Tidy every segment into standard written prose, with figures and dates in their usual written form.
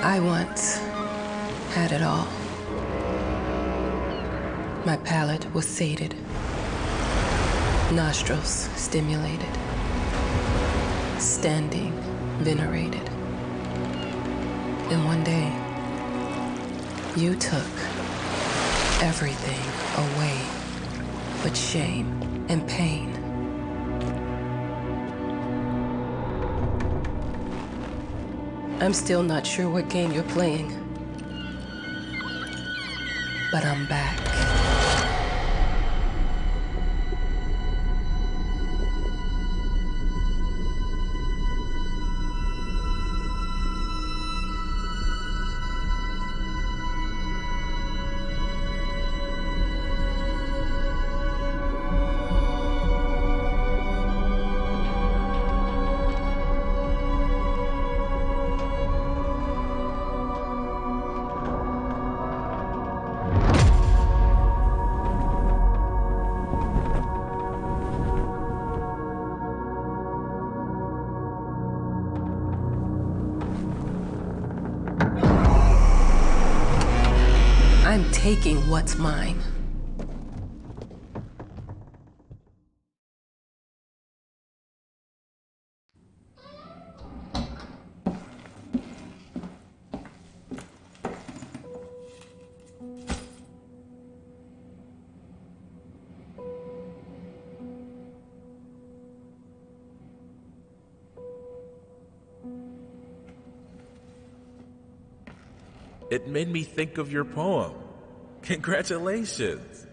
I once had it all. My palate was sated, nostrils stimulated, standing venerated. And one day, you took everything away but shame and pain. I'm still not sure what game you're playing, but I'm back. I'm taking what's mine. It made me think of your poem. Congratulations!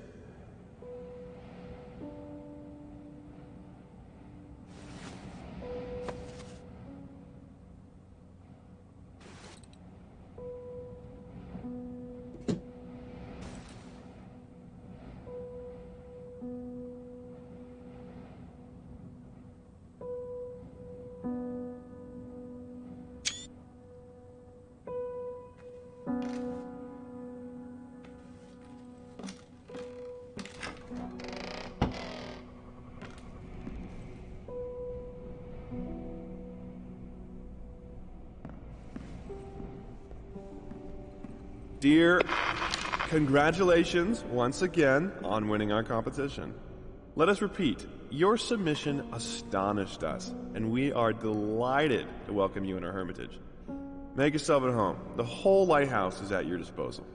Dear, congratulations once again on winning our competition. Let us repeat, your submission astonished us, and we are delighted to welcome you in our hermitage. Make yourself at home. The whole lighthouse is at your disposal.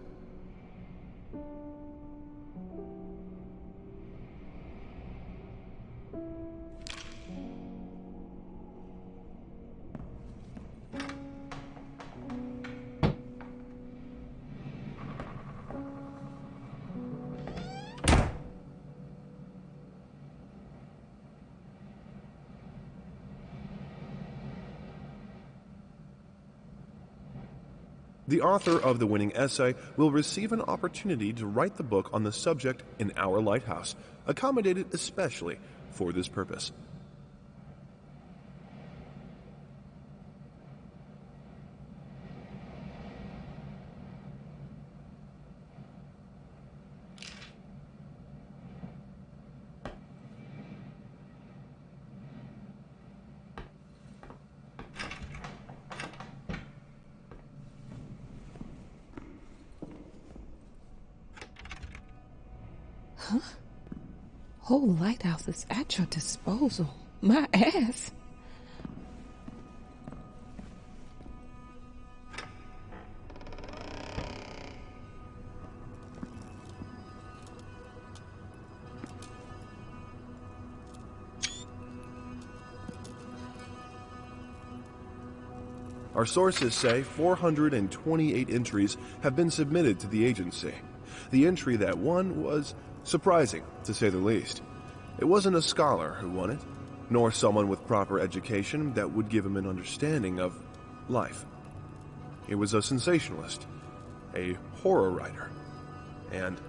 The author of the winning essay will receive an opportunity to write the book on the subject in our lighthouse, accommodated especially for this purpose. Huh? Whole lighthouse is at your disposal. My ass. Our sources say 428 entries have been submitted to the agency. The entry that won was surprising, to say the least. It wasn't a scholar who won it, nor someone with proper education that would give him an understanding of life. It was a sensationalist, a horror writer, and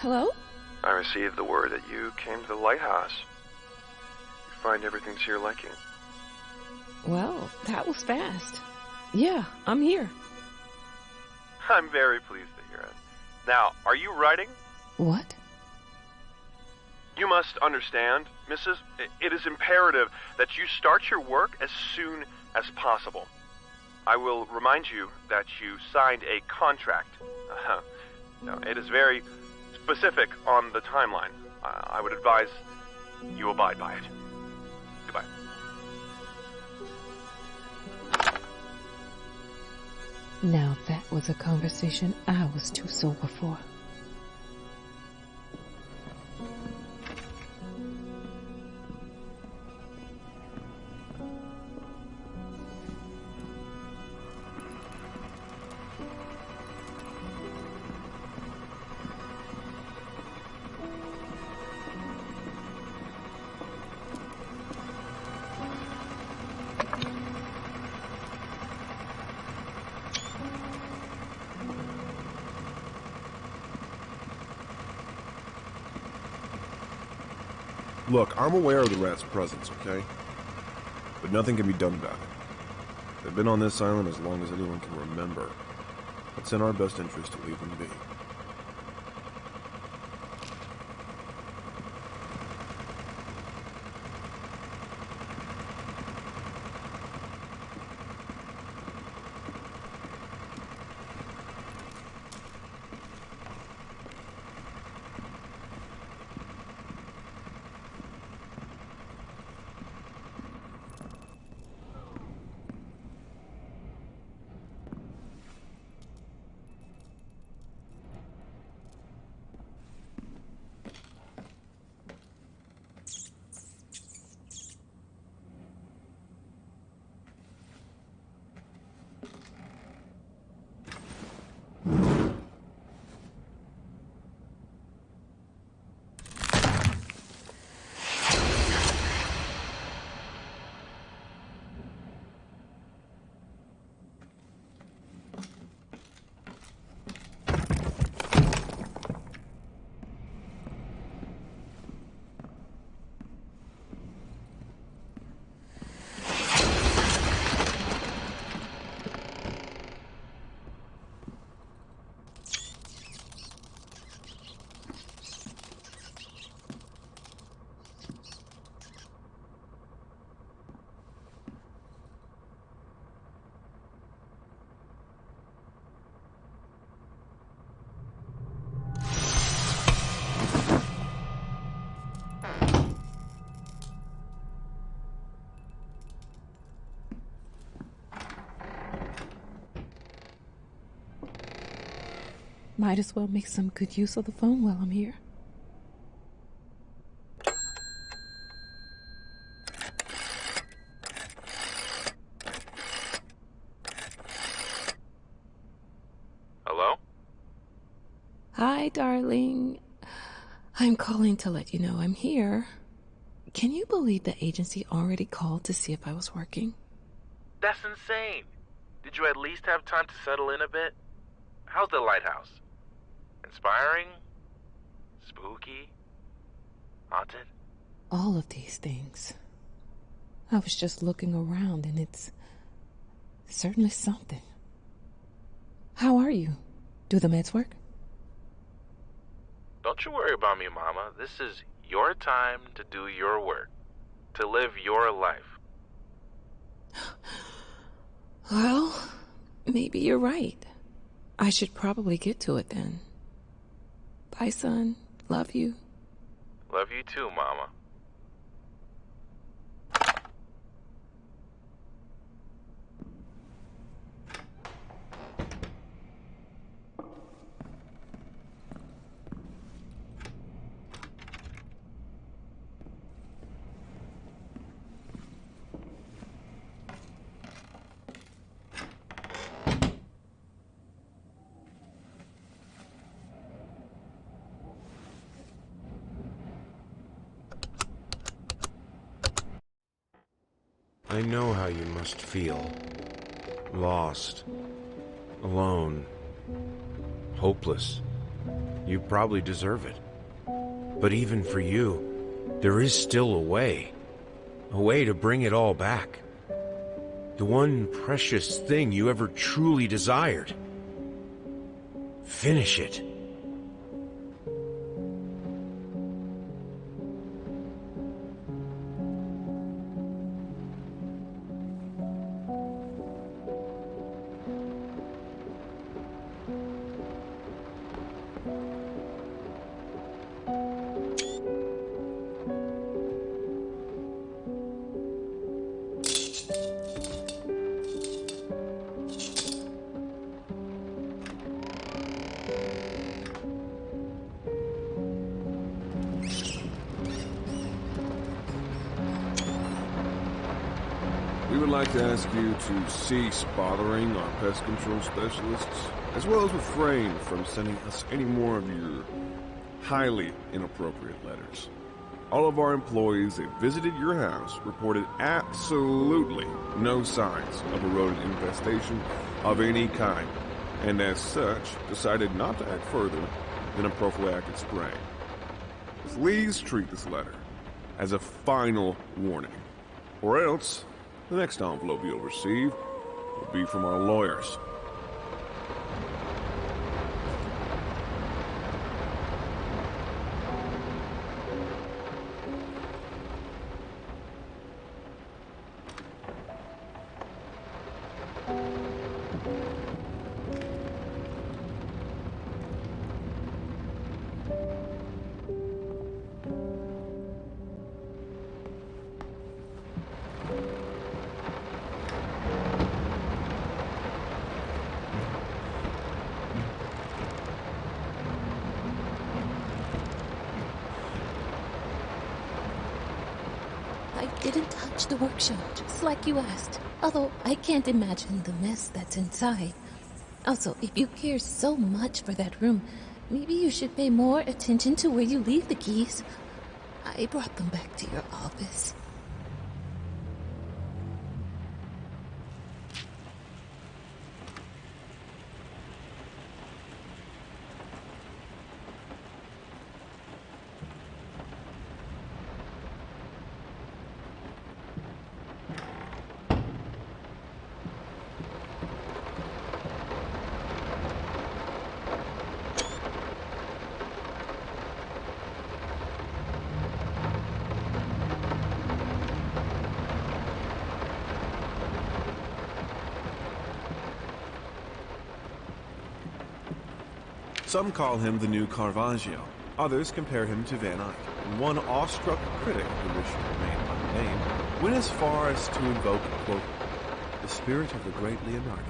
Hello? I received the word that you came to the lighthouse. You find everything to your liking. Well, that was fast. Yeah, I'm here. I'm very pleased to hear it. Now, are you writing? What? You must understand, Mrs. It is imperative that you start your work as soon as possible. I will remind you that you signed a contract. No, it is very specific on the timeline. I would advise you abide by it. Goodbye. Now that was a conversation I was too sober for. Look, I'm aware of the rat's presence, okay? But nothing can be done about it. They've been on this island as long as anyone can remember. It's in our best interest to leave them be. Might as well make some good use of the phone while I'm here. Hello? Hi, darling. I'm calling to let you know I'm here. Can you believe the agency already called to see if I was working? That's insane. Did you at least have time to settle in a bit? How's the lighthouse? Inspiring? Spooky? Haunted? All of these things. I was just looking around and it's certainly something. How are you? Do the meds work? Don't you worry about me, Mama. This is your time to do your work, to live your life. Well, maybe you're right. I should probably get to it then. Bye, son. Love you. Love you too, Mama. I know how you must feel. Lost. Alone. Hopeless. You probably deserve it. But even for you, there is still a way. A way to bring it all back. The one precious thing you ever truly desired. Finish it. We would like to ask you to cease bothering our pest control specialists, as well as refrain from sending us any more of your highly inappropriate letters. All of our employees that visited your house reported absolutely no signs of a rodent infestation of any kind, and as such, decided not to act further than a prophylactic spray. Please treat this letter as a final warning, or else the next envelope you'll receive will be from our lawyers. I didn't touch the workshop, just like you asked. Although I can't imagine the mess that's inside. Also, if you care so much for that room, maybe you should pay more attention to where you leave the keys. I brought them back to your office. Some call him the new Caravaggio. Others compare him to Van Eyck. And one awestruck critic who wished to remain unnamed went as far as to invoke, quote, the spirit of the great Leonardo.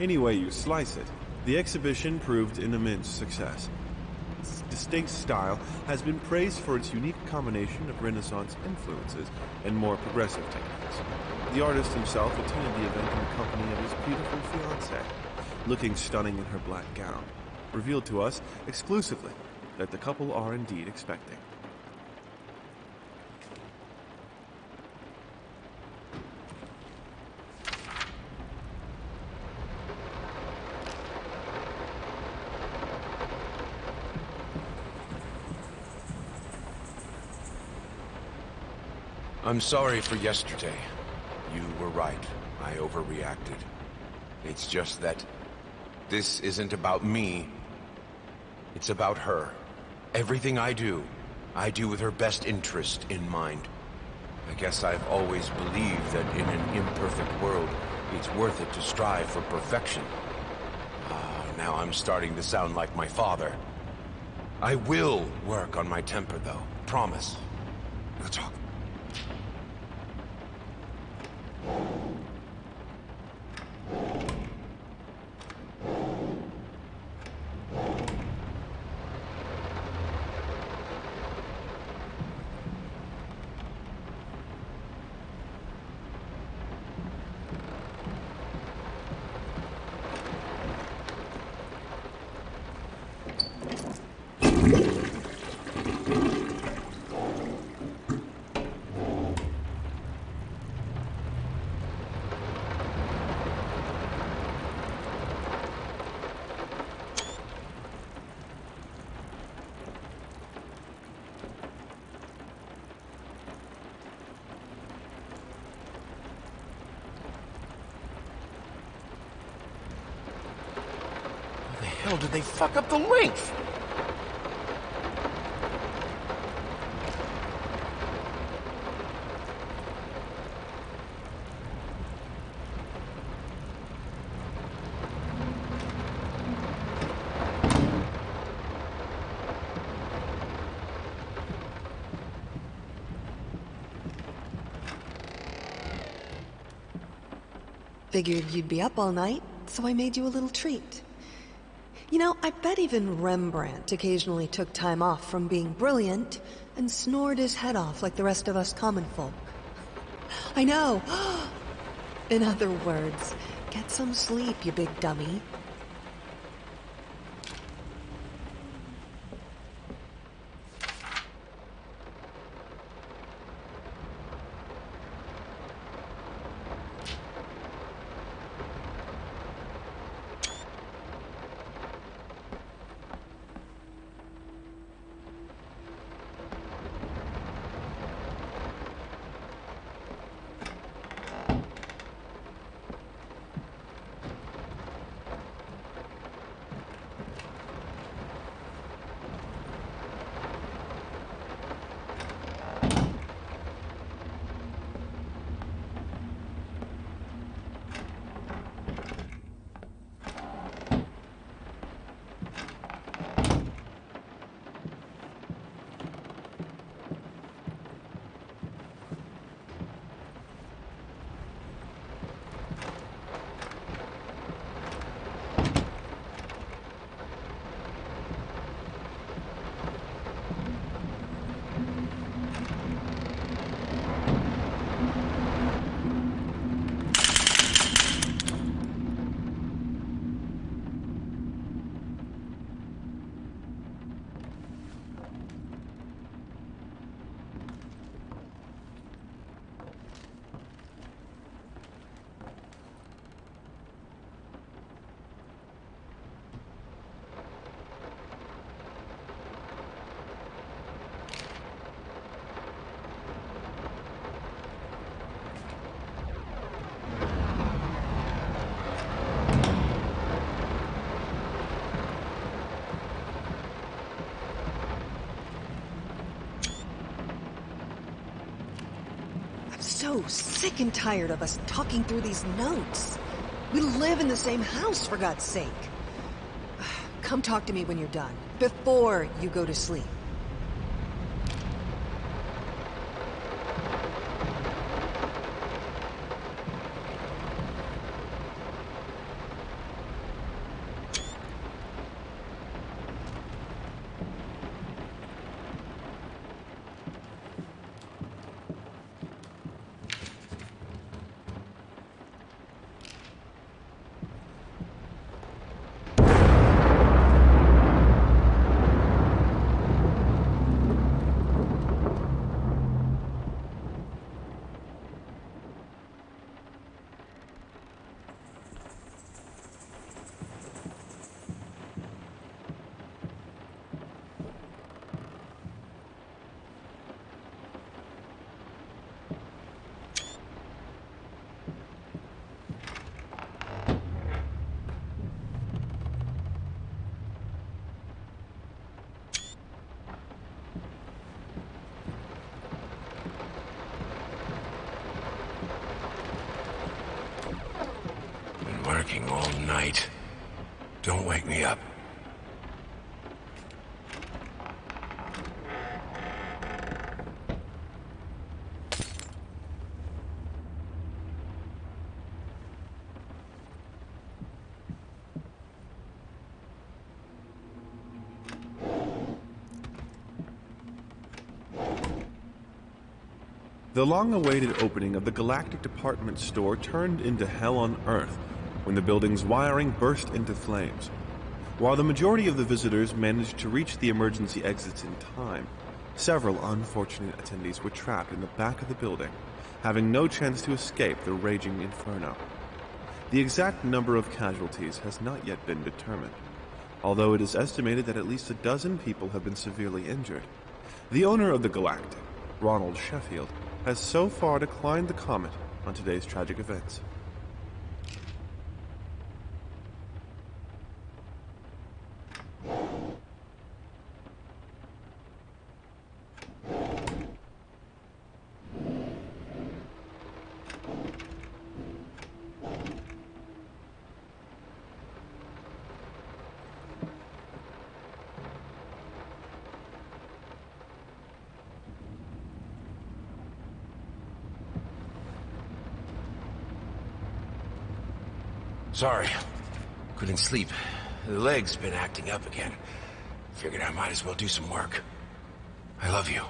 Any way you slice it, the exhibition proved an immense success. Its distinct style has been praised for its unique combination of Renaissance influences and more progressive techniques. The artist himself attended the event in the company of his beautiful fiancée, looking stunning in her black gown, revealed to us exclusively that the couple are indeed expecting. I'm sorry for yesterday. You were right. I overreacted. It's just that this isn't about me. It's about her. Everything I do with her best interest in mind. I guess I've always believed that in an imperfect world, it's worth it to strive for perfection. Now I'm starting to sound like my father. I will work on my temper, though. Promise. We'll talk. hell did they fuck up the length? Figured you'd be up all night, so I made you a little treat. You know, I bet even Rembrandt occasionally took time off from being brilliant and snored his head off like the rest of us common folk. I know! In other words, get some sleep, you big dummy. So sick and tired of us talking through these notes. We live in the same house, for God's sake. Come talk to me when you're done, before you go to sleep. Working all night. Don't wake me up. The long-awaited opening of the Galactic Department Store turned into hell on Earth when the building's wiring burst into flames. While the majority of the visitors managed to reach the emergency exits in time, several unfortunate attendees were trapped in the back of the building, having no chance to escape the raging inferno. The exact number of casualties has not yet been determined, although it is estimated that at least a dozen people have been severely injured. The owner of the Galactic, Ronald Sheffield, has so far declined to comment on today's tragic events. Sorry. Couldn't sleep. The leg's been acting up again. Figured I might as well do some work. I love you.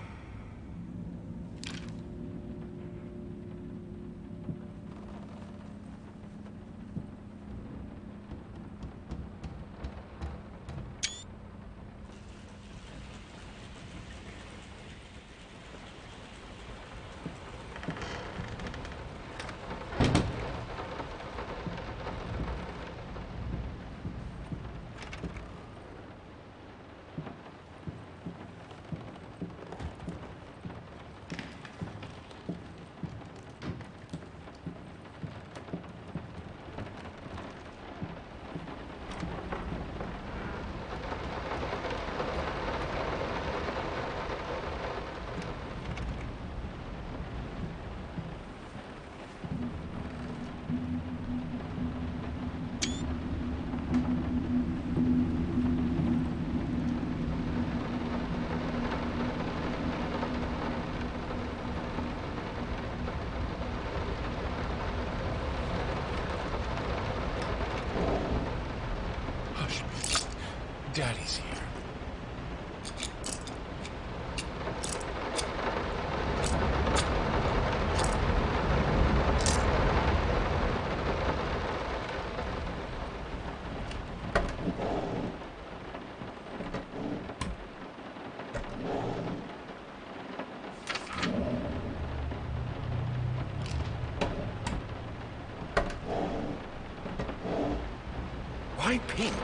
Daddy's here. Why pink?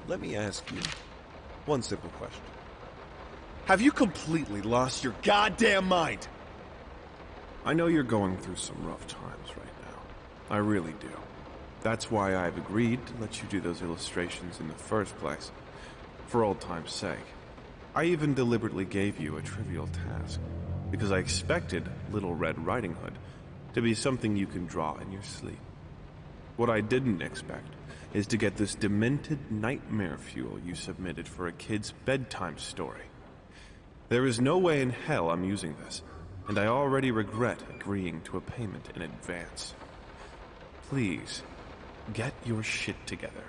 Let me ask you one simple question. Have you completely lost your goddamn mind? I know you're going through some rough times right now. I really do. That's why I've agreed to let you do those illustrations in the first place, for old time's sake. I even deliberately gave you a trivial task, because I expected Little Red Riding Hood to be something you can draw in your sleep. What I didn't expect is to get this demented nightmare fuel you submitted for a kid's bedtime story. There is no way in hell I'm using this, and I already regret agreeing to a payment in advance. Please, get your shit together.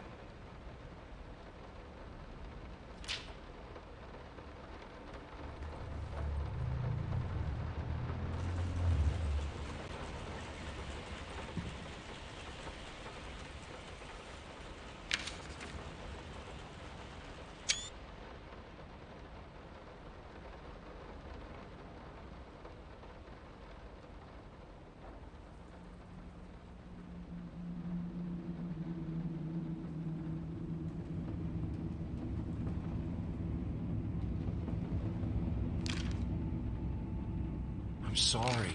I'm sorry.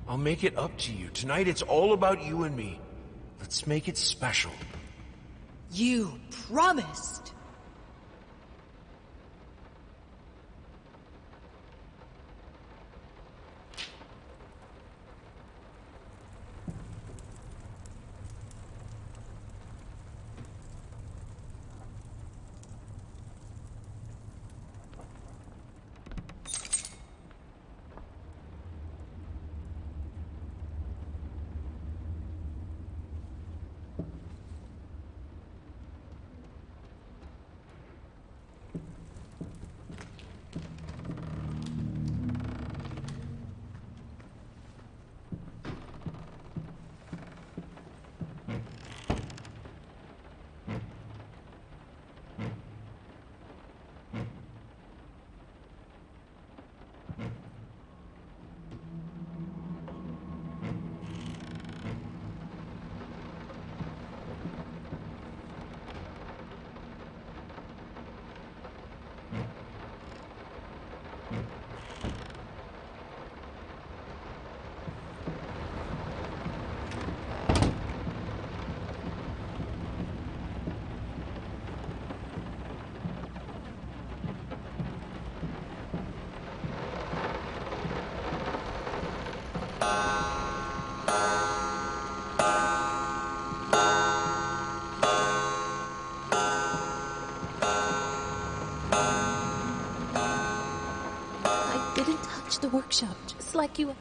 I'll make it up to you. Tonight it's all about you and me. Let's make it special. You promised! didn't touch the workshop, just like you...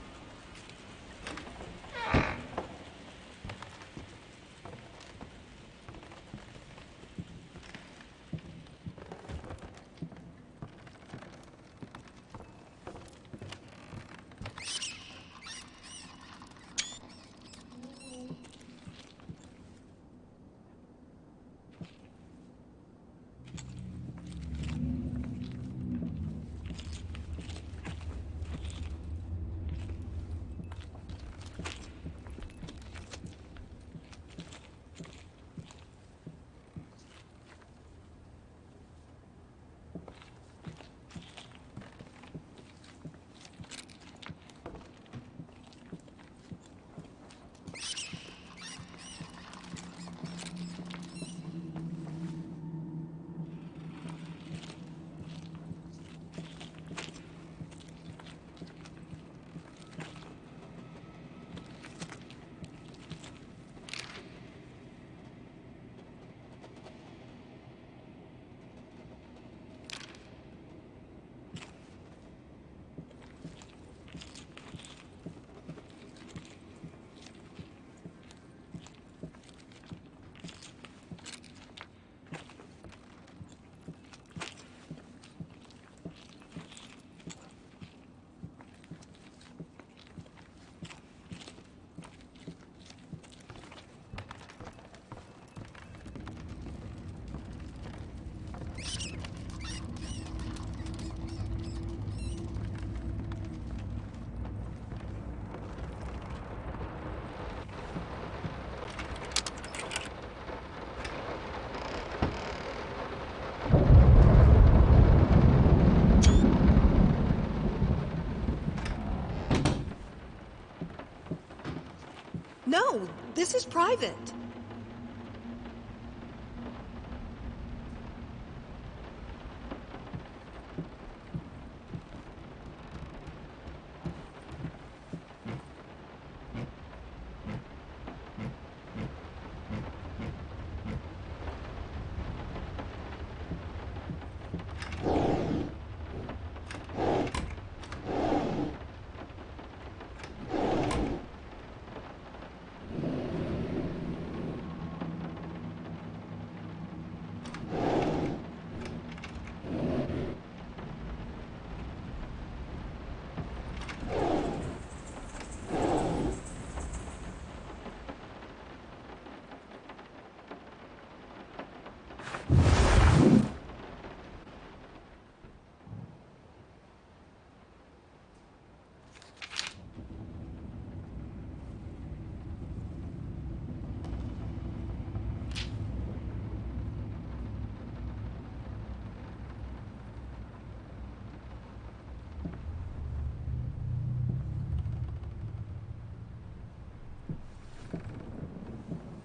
No, this is private.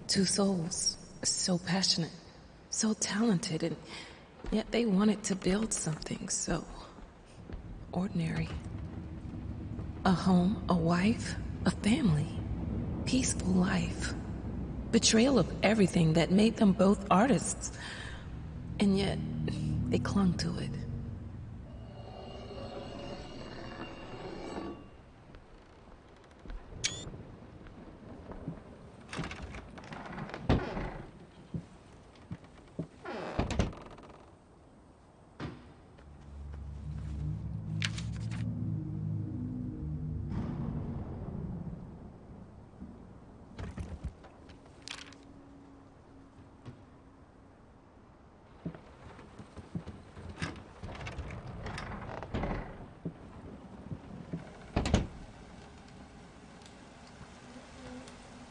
Two souls, so passionate, so talented, and yet they wanted to build something so ordinary. A home, a wife, a family, peaceful life. Betrayal of everything that made them both artists, and yet they clung to it.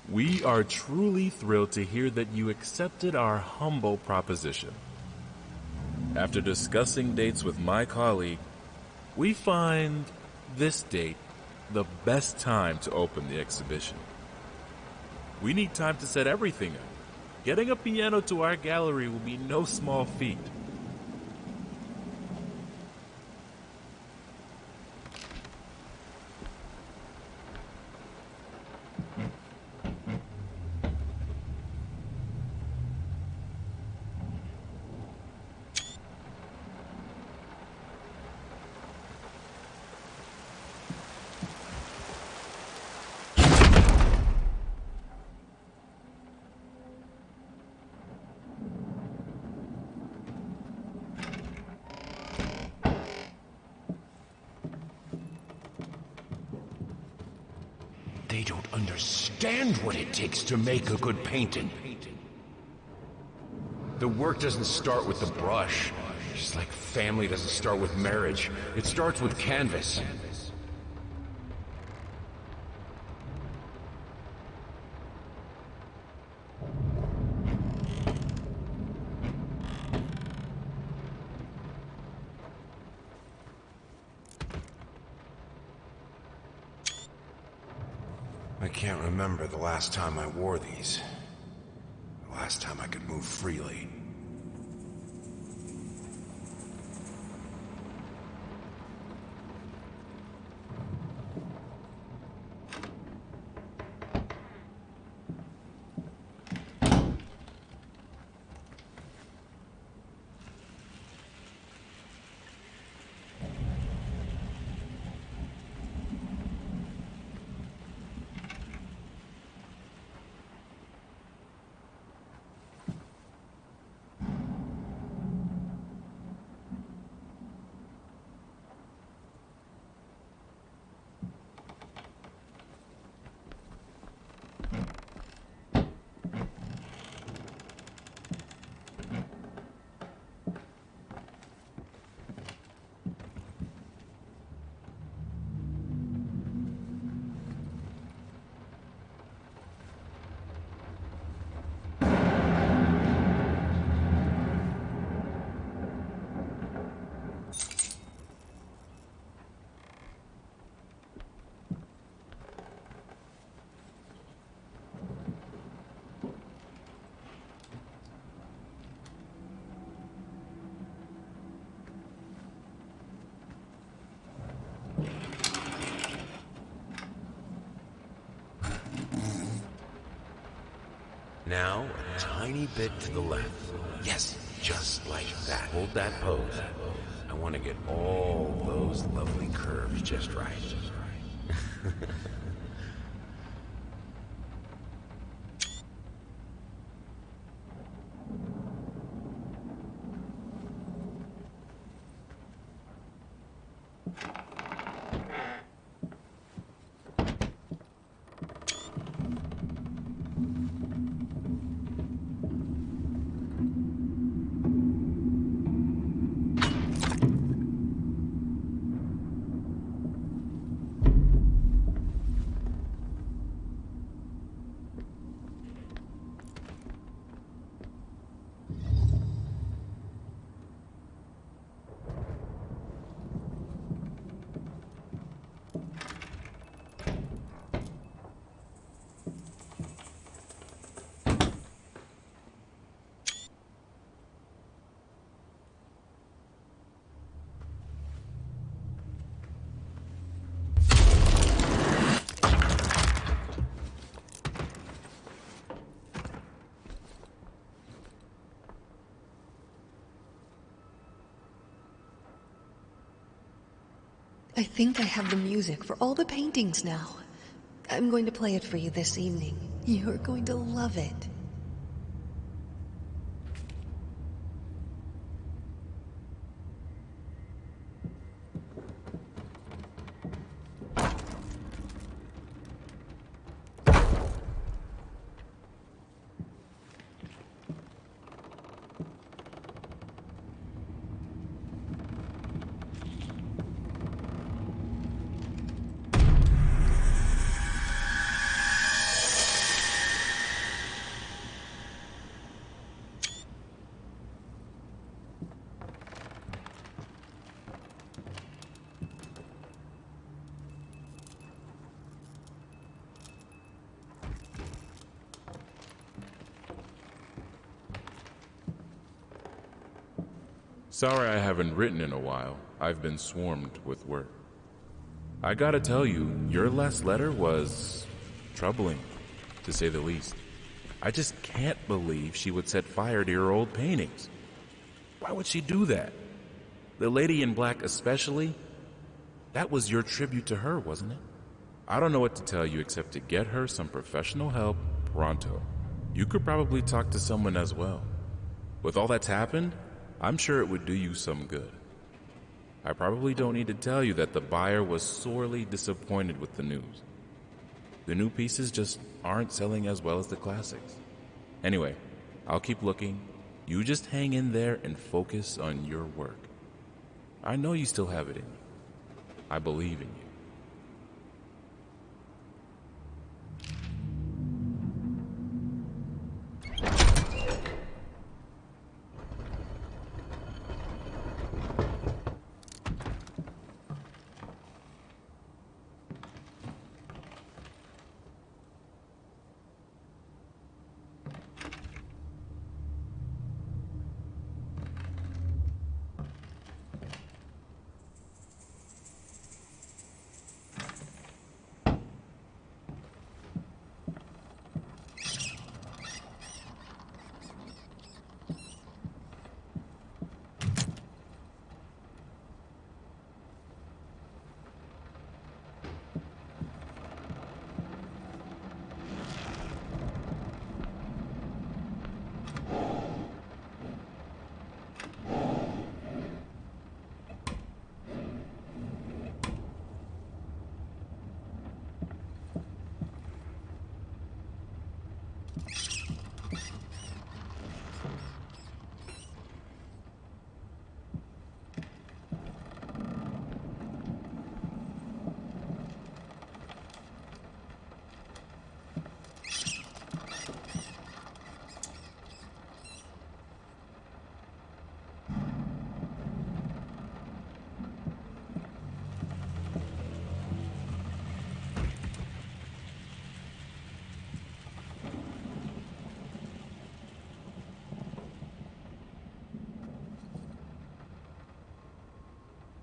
We are truly thrilled to hear that you accepted our humble proposition. After discussing dates with my colleague, we find this date the best time to open the exhibition. We need time to set everything up. Getting a piano to our gallery will be no small feat. They don't understand what it takes to make a good painting. The work doesn't start with the brush. Just like family doesn't start with marriage. It starts with canvas. I can't remember the last time I wore these. The last time I could move freely. Now, a tiny bit to the left. Yes, just like that. Hold that pose. I want to get all those lovely curves just right. I think I have the music for all the paintings now. I'm going to play it for you this evening. You're going to love it. Sorry I haven't written in a while. I've been swarmed with work. I gotta tell you, your last letter was troubling, to say the least. I just can't believe she would set fire to your old paintings. Why would she do that? The lady in black especially? That was your tribute to her, wasn't it? I don't know what to tell you except to get her some professional help pronto. You could probably talk to someone as well. With all that's happened, I'm sure it would do you some good. I probably don't need to tell you that the buyer was sorely disappointed with the news. The new pieces just aren't selling as well as the classics. Anyway, I'll keep looking. You just hang in there and focus on your work. I know you still have it in you. I believe in you.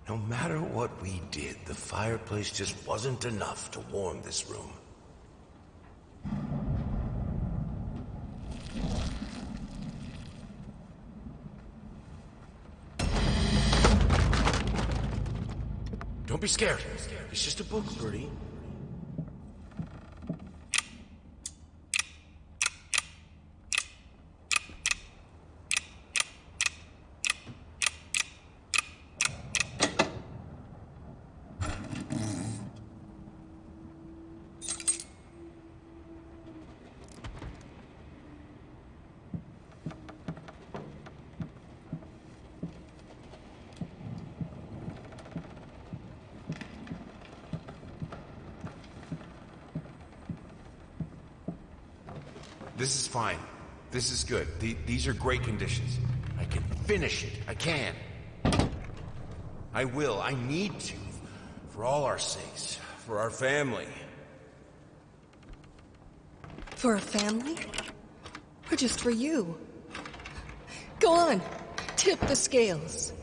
No matter what we did, the fireplace just wasn't enough to warm this room. Don't be scared. It's just a book, Bertie. This is fine. This is good. These are great conditions. I can finish it. I can. I will. I need to. For all our sakes. For our family. For a family? Or just for you? Go on. Tip the scales.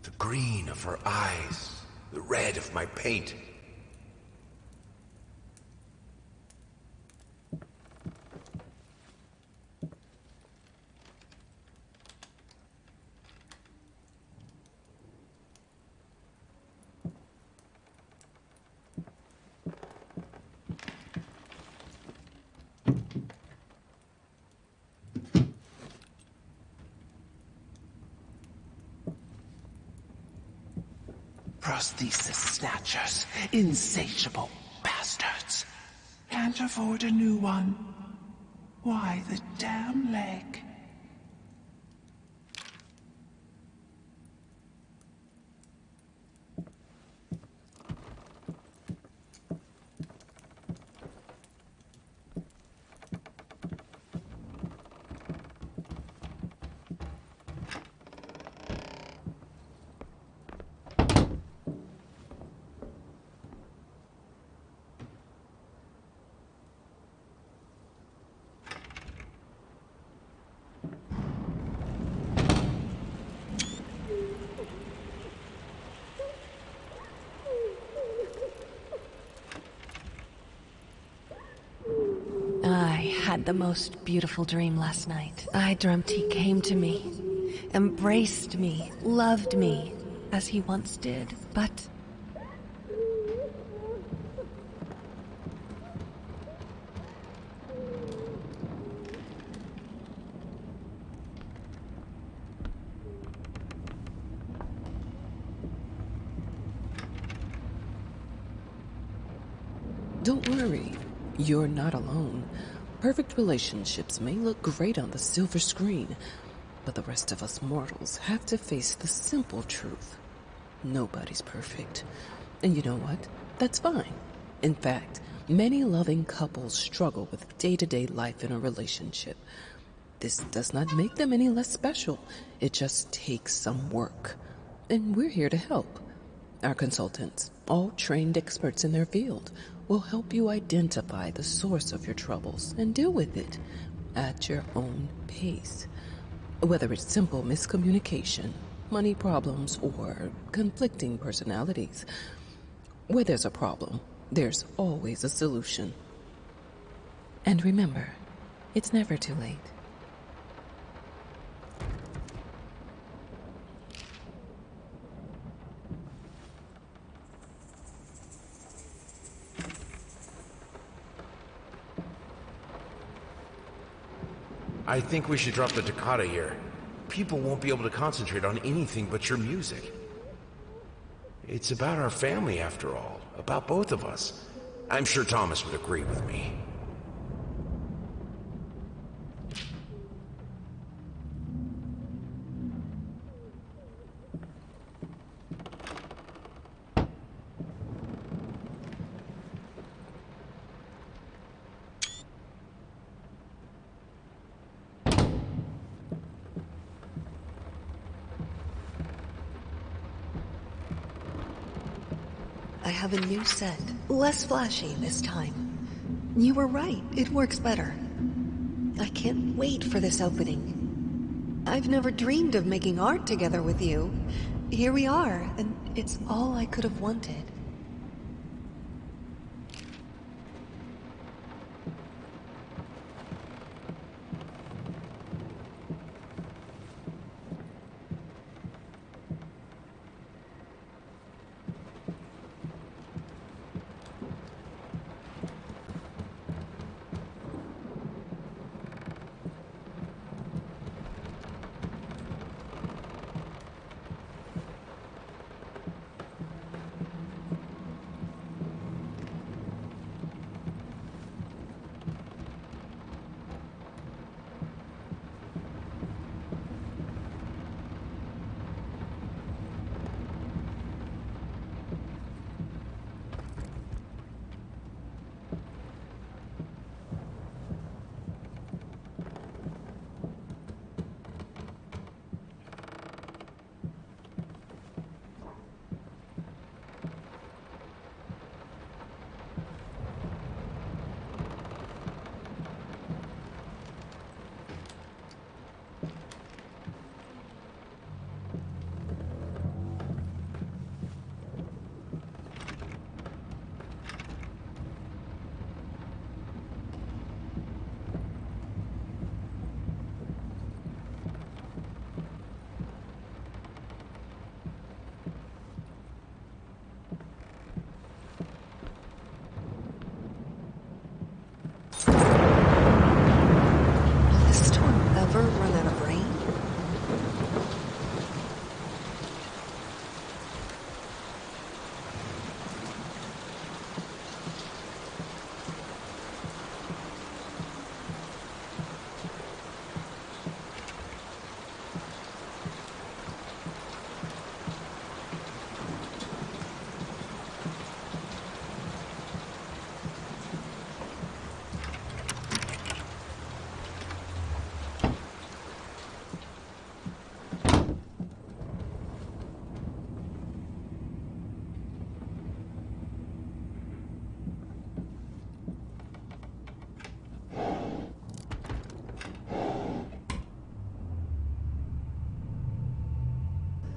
The green of her eyes. The red of my paint. Prosthesis snatchers, insatiable bastards. Can't afford a new one. Why the damn leg? had the most beautiful dream last night. I dreamt he came to me, embraced me, loved me, as he once did, but... Don't worry, you're not alone. Perfect relationships may look great on the silver screen, but the rest of us mortals have to face the simple truth. Nobody's perfect. And you know what? That's fine. In fact, many loving couples struggle with day-to-day life in a relationship. This does not make them any less special. It just takes some work. And we're here to help. Our consultants, all trained experts in their field, will help you identify the source of your troubles and deal with it at your own pace. Whether it's simple miscommunication, money problems, or conflicting personalities, where there's a problem, there's always a solution. And remember, it's never too late. I think we should drop the toccata here. People won't be able to concentrate on anything but your music. It's about our family, after all. About both of us. I'm sure Thomas would agree with me. I have a new set. Less flashy this time. You were right, it works better. I can't wait for this opening. I've never dreamed of making art together with you. Here we are, and it's all I could have wanted.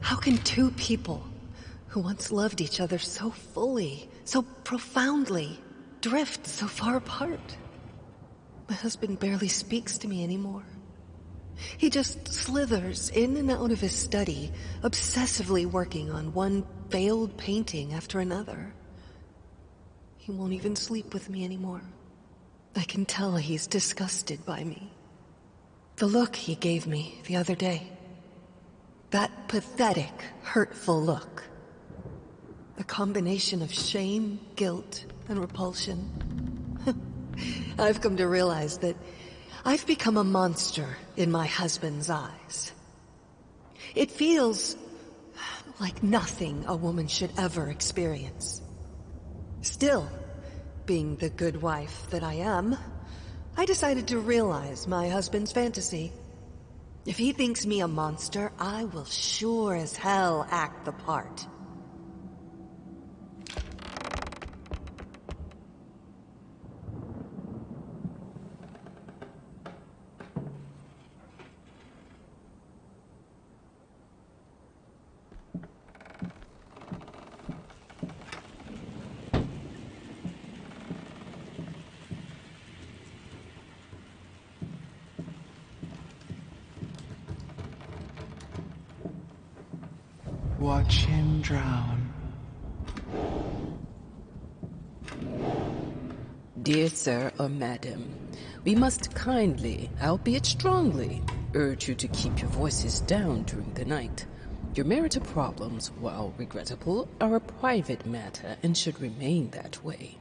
How can two people who once loved each other so fully, so profoundly, drift so far apart? My husband barely speaks to me anymore. He just slithers in and out of his study, obsessively working on one failed painting after another. He won't even sleep with me anymore. I can tell he's disgusted by me. The look he gave me the other day. That pathetic, hurtful look. A combination of shame, guilt, and repulsion. I've come to realize that I've become a monster in my husband's eyes. It feels like nothing a woman should ever experience. Still, being the good wife that I am, I decided to realize my husband's fantasy. If he thinks me a monster, I will sure as hell act the part. Watch him drown. Dear sir or madam, we must kindly, albeit strongly, urge you to keep your voices down during the night. Your marital problems, while regrettable, are a private matter and should remain that way.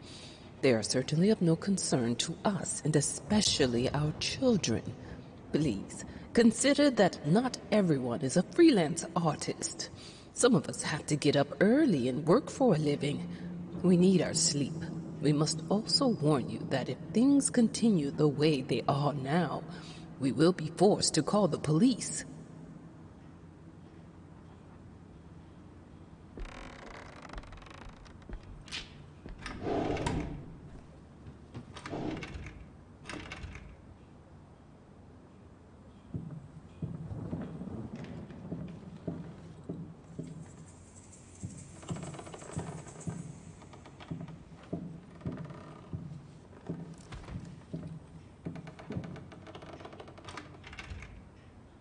They are certainly of no concern to us, and especially our children. Please, consider that not everyone is a freelance artist. Some of us have to get up early and work for a living. We need our sleep. We must also warn you that if things continue the way they are now, we will be forced to call the police.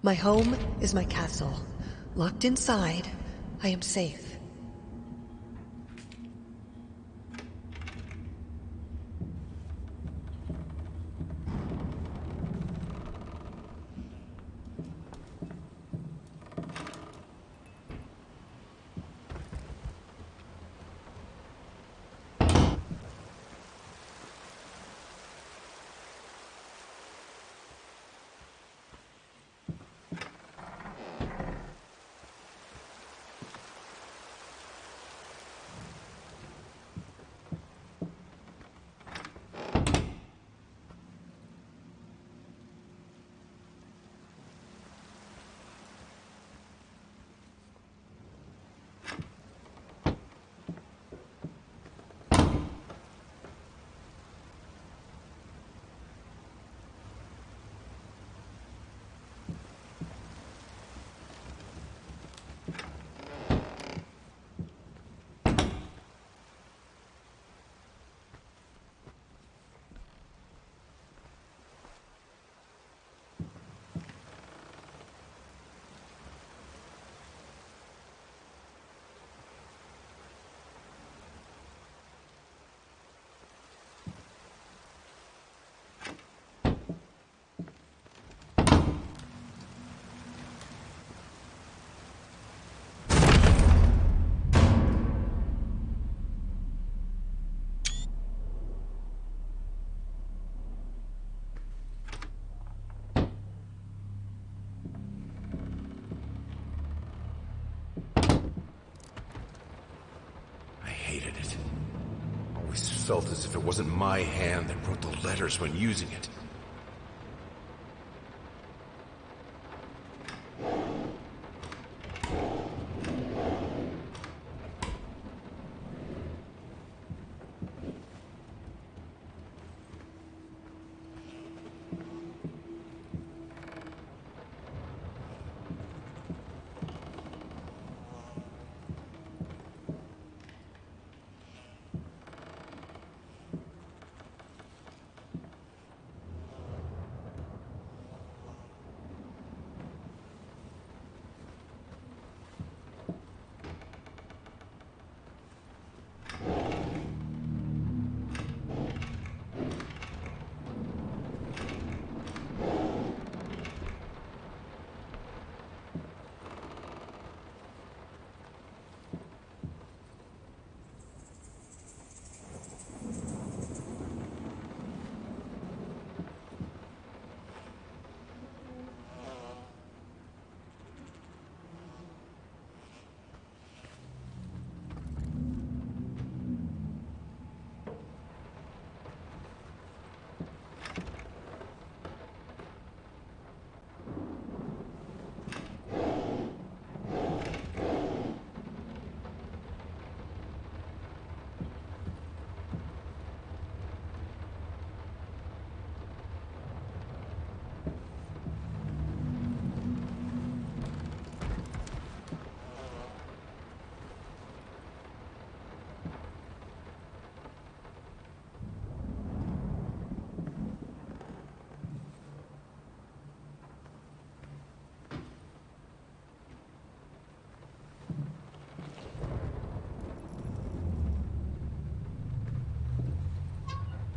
My home is my castle. Locked inside, I am safe. Felt as if it wasn't my hand that wrote the letters when using it.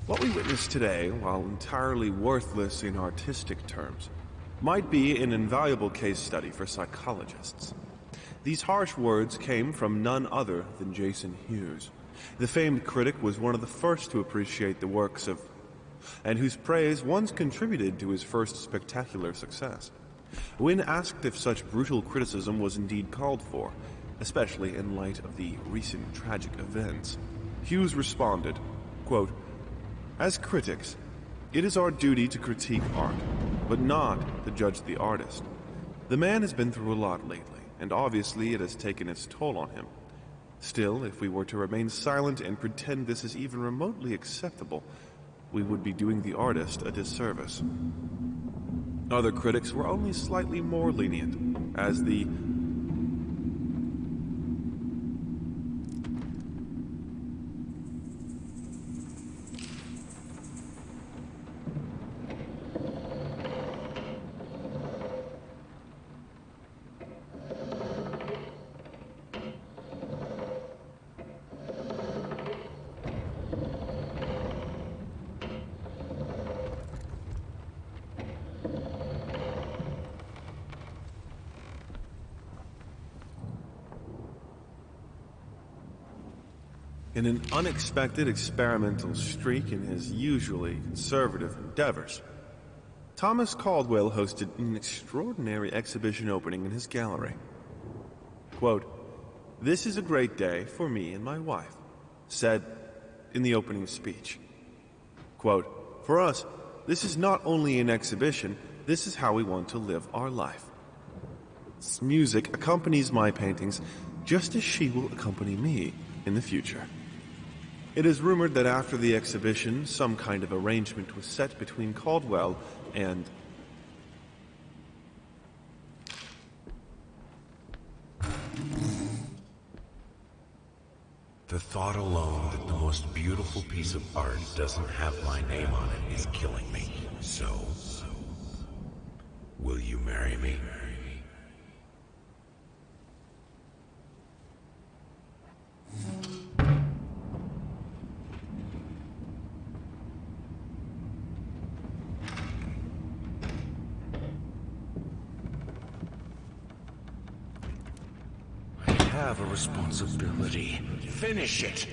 What we witness today, while entirely worthless in artistic terms, might be an invaluable case study for psychologists. These harsh words came from none other than Jason Hughes. The famed critic was one of the first to appreciate the works of, and whose praise once contributed to his first spectacular success. When asked if such brutal criticism was indeed called for, especially in light of the recent tragic events, Hughes responded, quote, "As critics, it is our duty to critique art, but not to judge the artist. The man has been through a lot lately, and obviously it has taken its toll on him. Still, if we were to remain silent and pretend this is even remotely acceptable, we would be doing the artist a disservice." Other critics were only slightly more lenient, as the in an unexpected experimental streak in his usually conservative endeavors, Thomas Caldwell hosted an extraordinary exhibition opening in his gallery. Quote, "This is a great day for me and my wife," said in the opening speech. Quote, "For us, this is not only an exhibition, this is how we want to live our life. This music accompanies my paintings just as she will accompany me in the future." It is rumored that after the exhibition, some kind of arrangement was set between Caldwell and The thought alone that the most beautiful piece of art doesn't have my name on it is killing me. So, will you marry me? I have a responsibility. Finish it!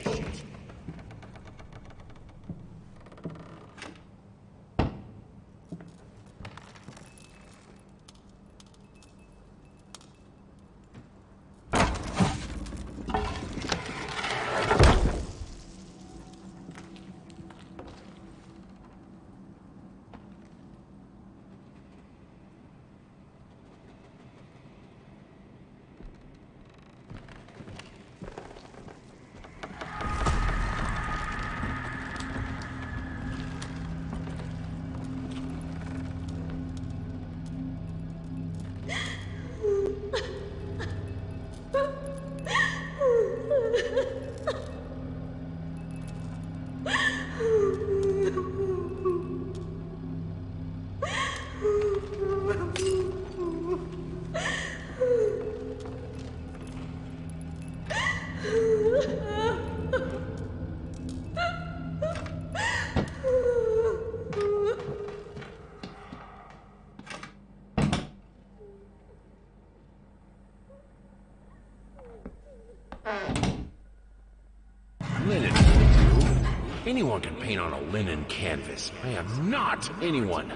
Linen will do. Anyone can paint on a linen canvas. I am not anyone.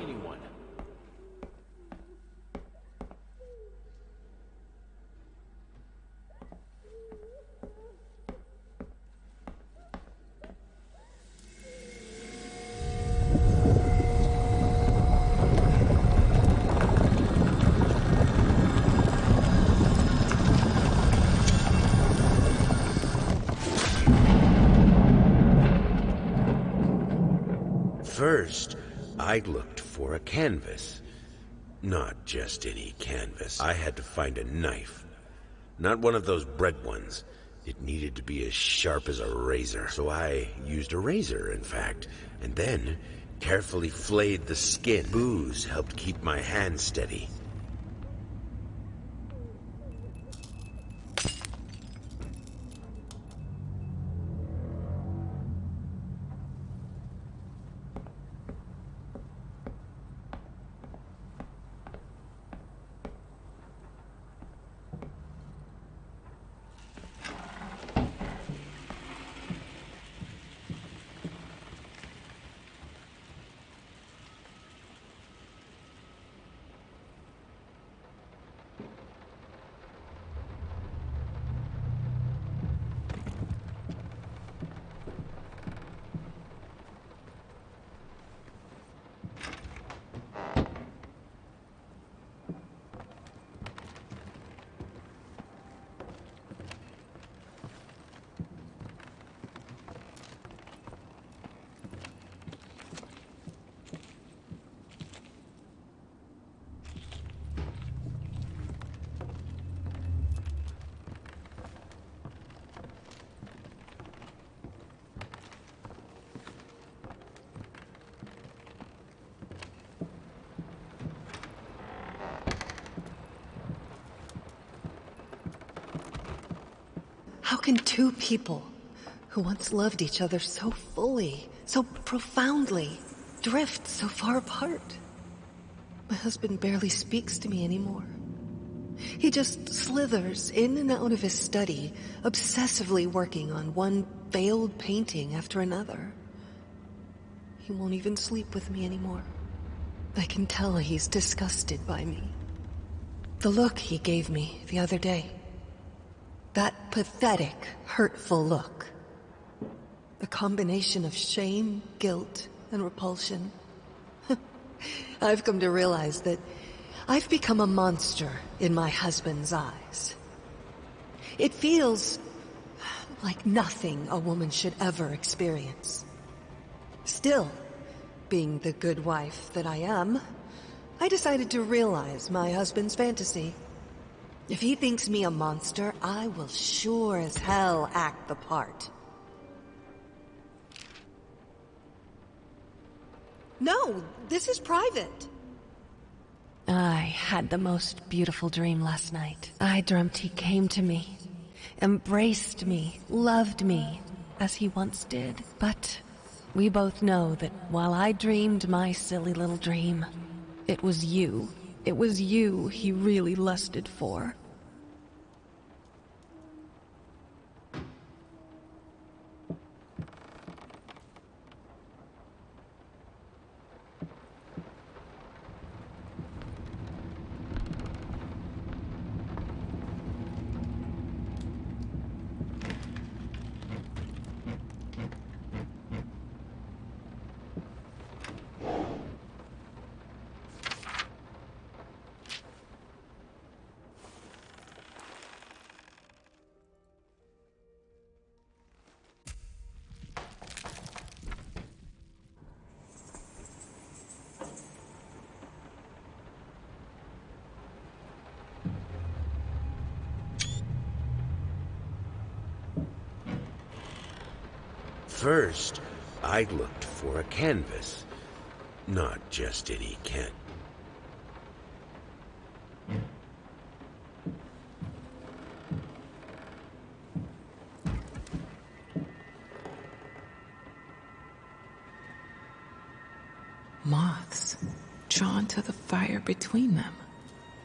First, I looked for a canvas. Not just any canvas. I had to find a knife. Not one of those bread ones. It needed to be as sharp as a razor. So I used a razor, in fact, and then carefully flayed the skin. Booze helped keep my hand steady. can two people who once loved each other so fully, so profoundly, drift so far apart? My husband barely speaks to me anymore. He just slithers in and out of his study, obsessively working on one failed painting after another. He won't even sleep with me anymore. I can tell he's disgusted by me. The look he gave me the other day. That pathetic, hurtful look. A combination of shame, guilt, and repulsion. I've come to realize that I've become a monster in my husband's eyes. It feels like nothing a woman should ever experience. Still, being the good wife that I am, I decided to realize my husband's fantasy. If he thinks me a monster, I will sure as hell act the part. No, this is private. I had the most beautiful dream last night. I dreamt he came to me, embraced me, loved me, as he once did. But we both know that while I dreamed my silly little dream, it was you he really lusted for. First, I looked for a canvas. Not just any canvas. Moths, drawn to the fire between them.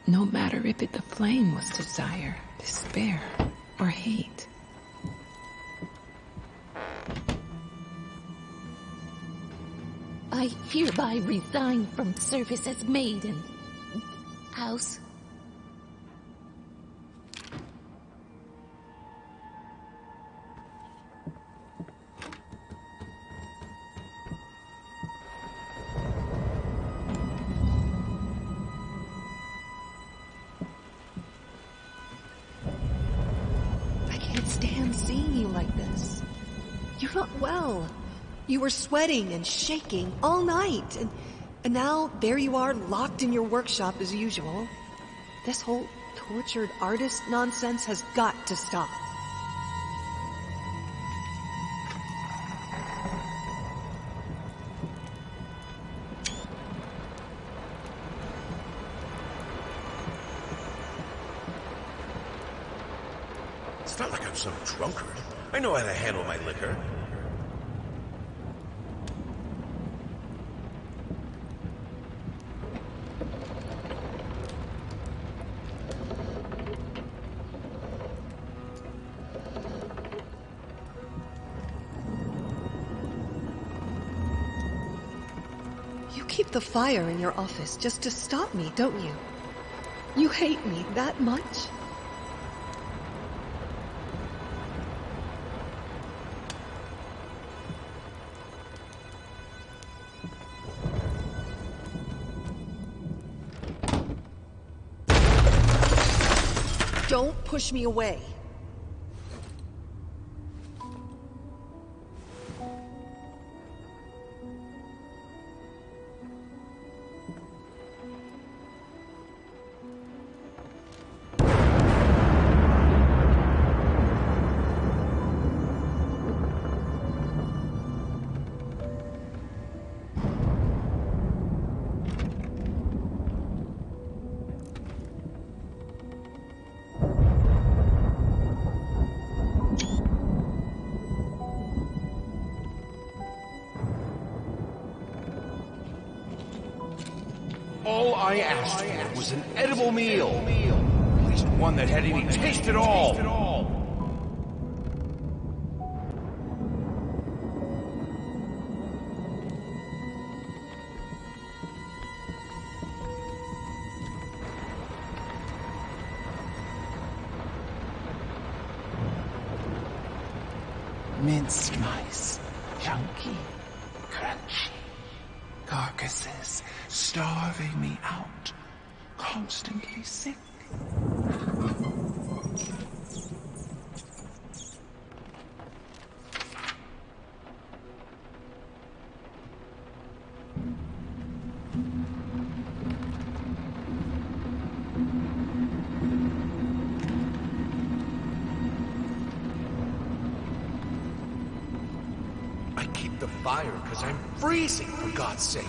No matter if the flame was desire, despair, or hate. I hereby resign from service as maid in house. I can't stand seeing you like this. You're not well. You were sweating and shaking all night, and now there you are locked in your workshop as usual. This whole tortured artist nonsense has got to stop. It's not like I'm some drunkard. I know how to handle my liquor. Keep the fire in your office just to stop me, don't you? You hate me that much? Don't push me away. All I asked for was an edible meal. At least one that had any taste at all. Minced mice, chunky, crunchy, carcasses starving me out, constantly sick. The fire, because I'm freezing, for God's sake.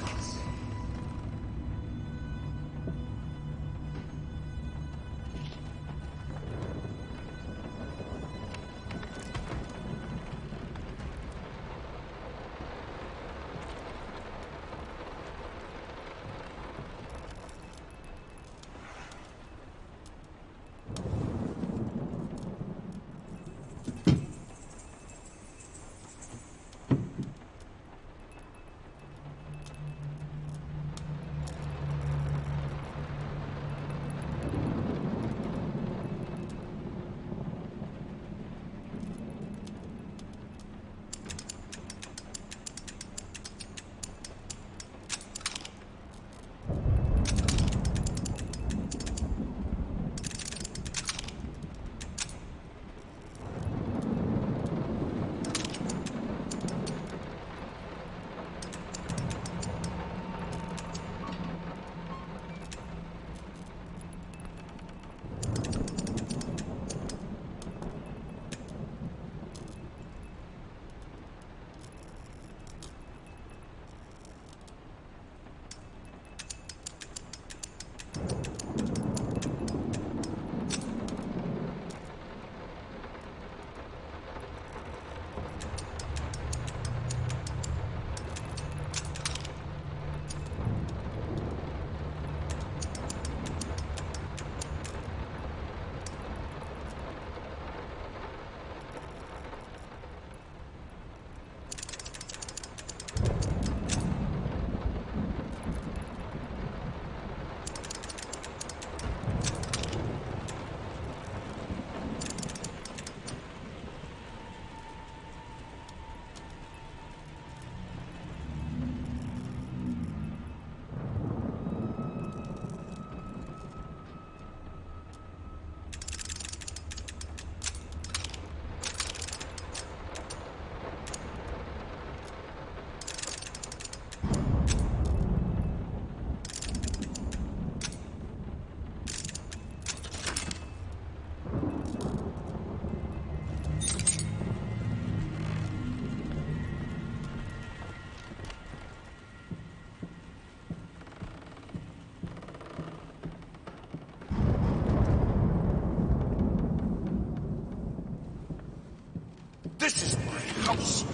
This is my house.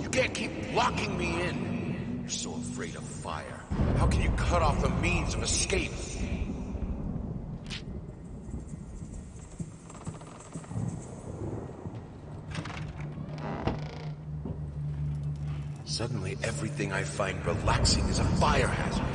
You can't keep locking me in. You're so afraid of fire. How can you cut off the means of escape? Suddenly, everything I find relaxing is a fire hazard.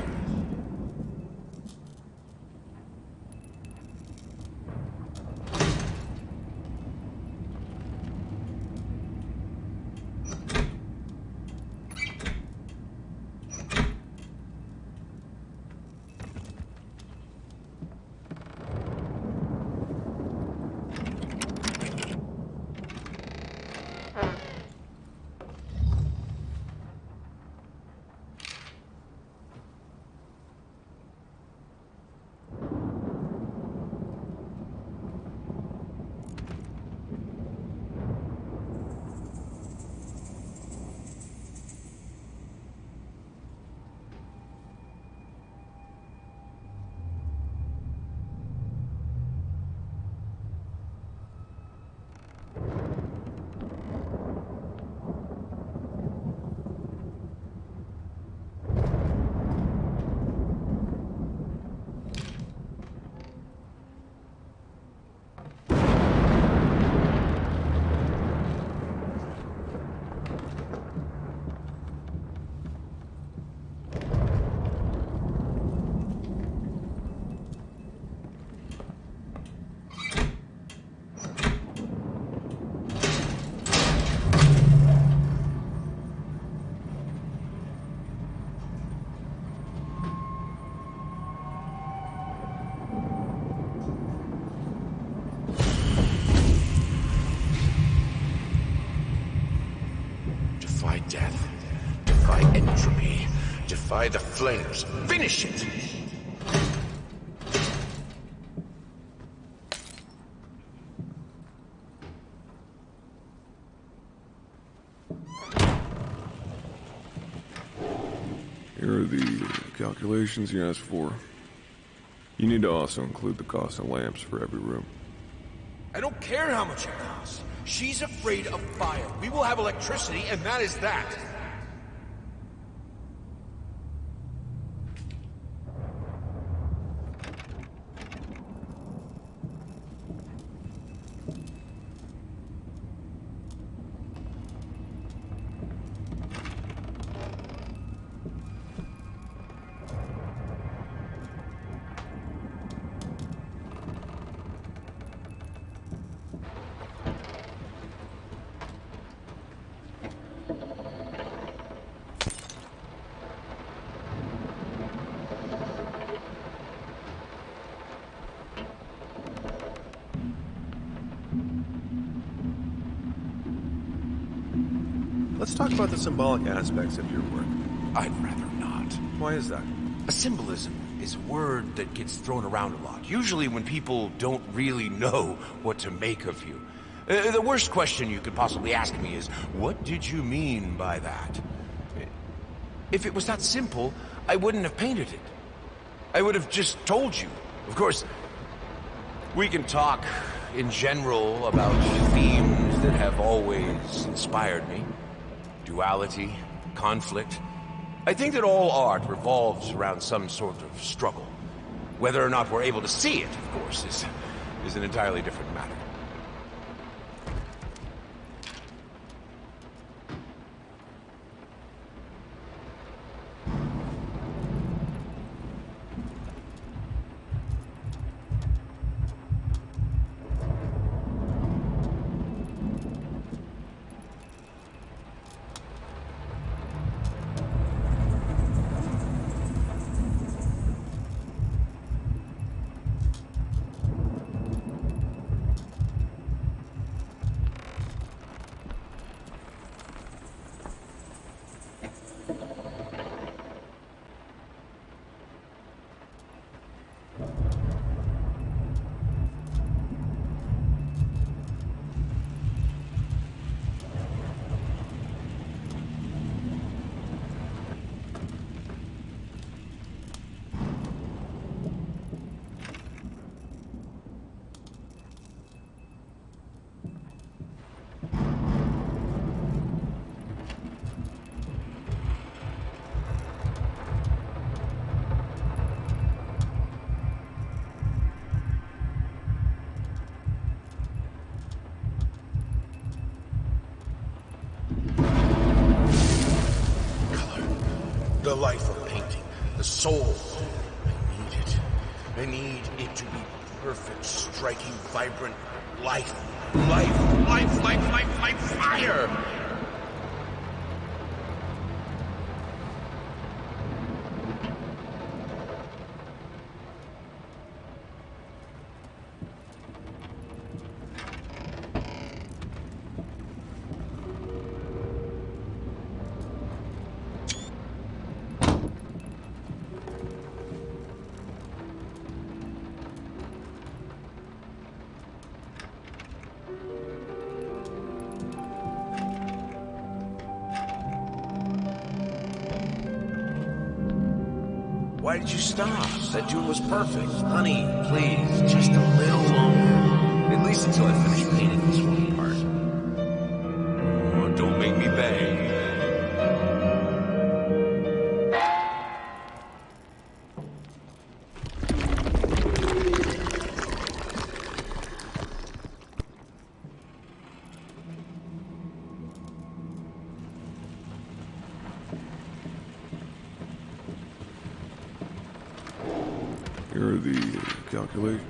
By the flames, finish it! Here are the calculations you asked for. You need to also include the cost of lamps for every room. I don't care how much it costs. She's afraid of fire. We will have electricity, and that is that. Let's talk about the symbolic aspects of your work. I'd rather not. Why is that? A symbolism is a word that gets thrown around a lot, usually when people don't really know what to make of you. The worst question you could possibly ask me is, what did you mean by that? If it was that simple, I wouldn't have painted it. I would have just told you. Of course, we can talk in general about themes that have always inspired me. Duality, conflict. I think that all art revolves around some sort of struggle. Whether or not we're able to see it, of course, is an entirely different matter. The life of painting, the soul. I need it. I need it to be perfect, striking, vibrant life. Life, fire! Why did you stop? That duel was perfect. Honey, please, just a little longer. At least until I finish painting this one part. Oh, don't make me beg. Here are the calculations.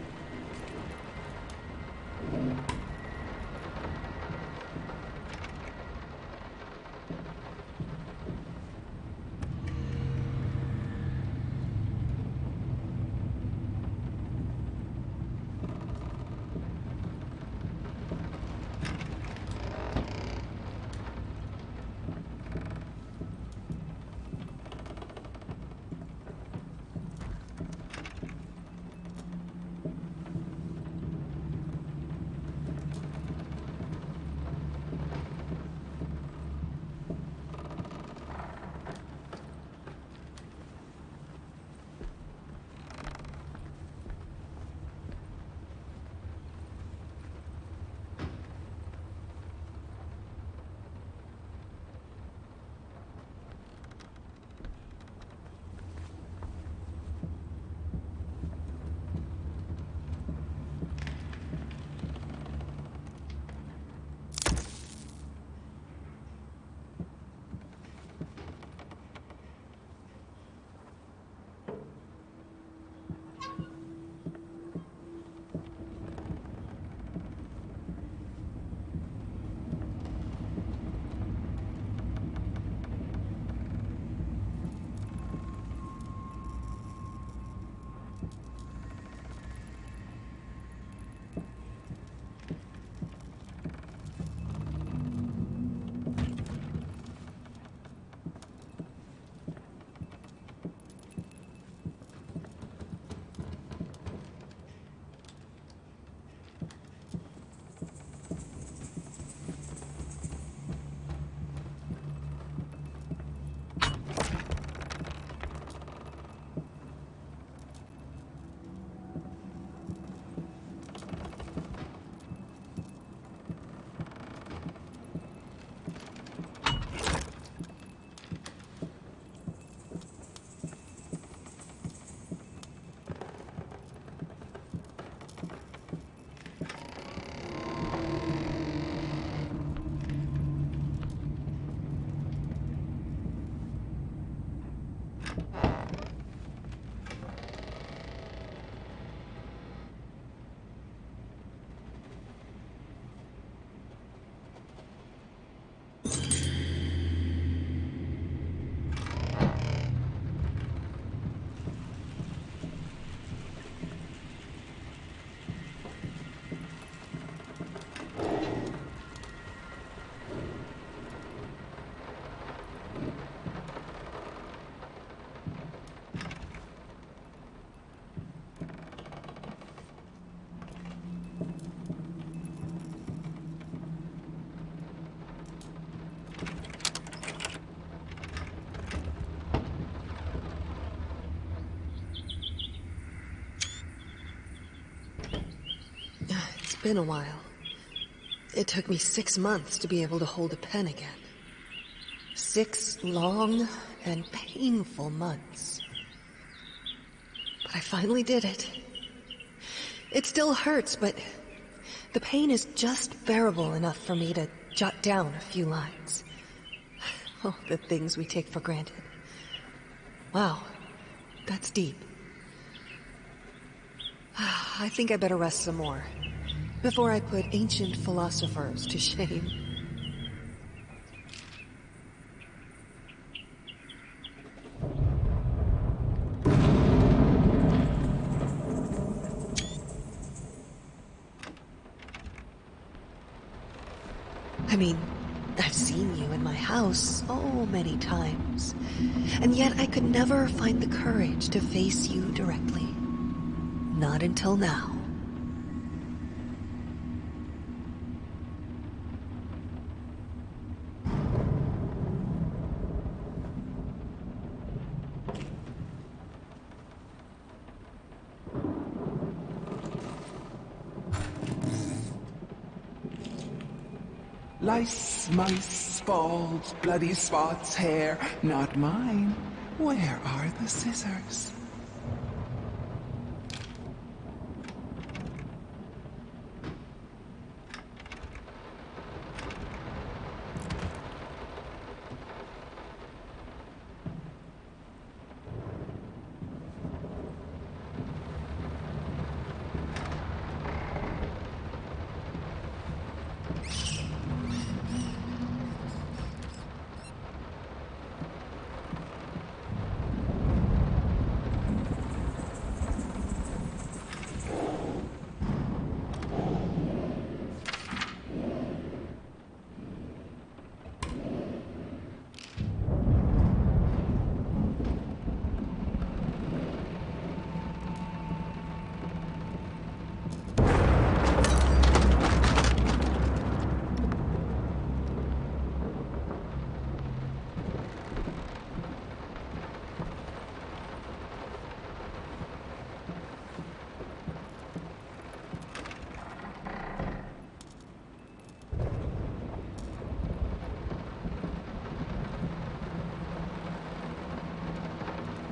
been a while. It took me 6 months to be able to hold a pen again. 6 long and painful months. But I finally did it. It still hurts, but the pain is just bearable enough for me to jot down a few lines. Oh, the things we take for granted. Wow, that's deep. I think I better rest some more before I put ancient philosophers to shame. I mean, I've seen you in my house so many times, and yet I could never find the courage to face you directly. Not until now. Lice, mice, balls, bloody spots, hair, not mine. Where are the scissors?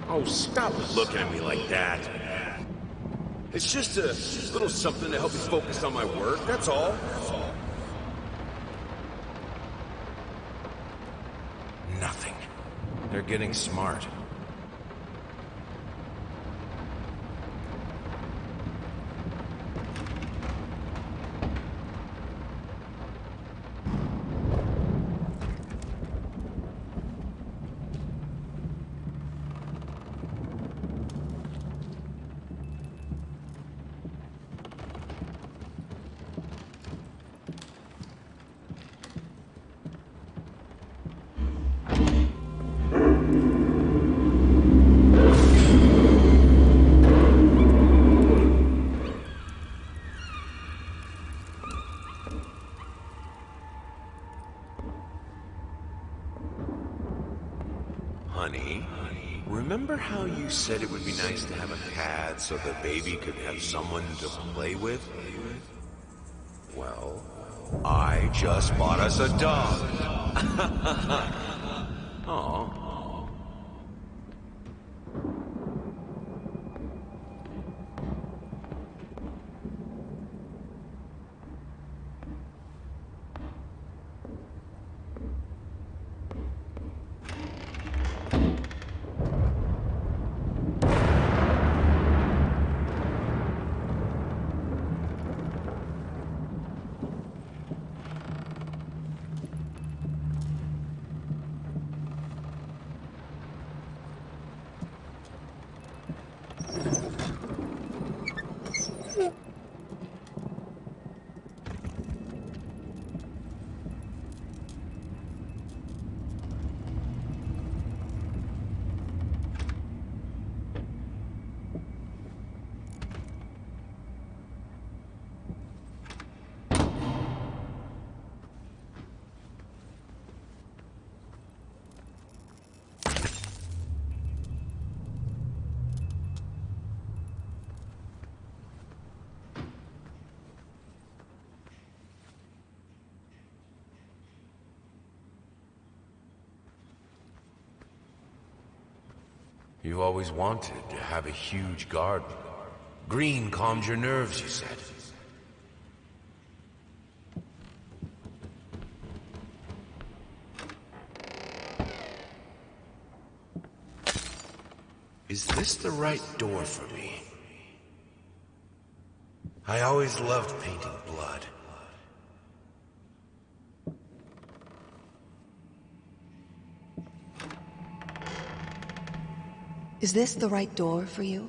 Oh, stop looking at me like that. It's just a little something to help me focus on my work, that's all. Nothing. They're getting smart. Honey, remember how you said it would be nice to have a cat so the baby could have someone to play with? Well, I just bought us a dog. Aw. You've always wanted to have a huge garden. Green calms your nerves, you said. Is this the right door for me? I always loved painting blood. Is this the right door for you?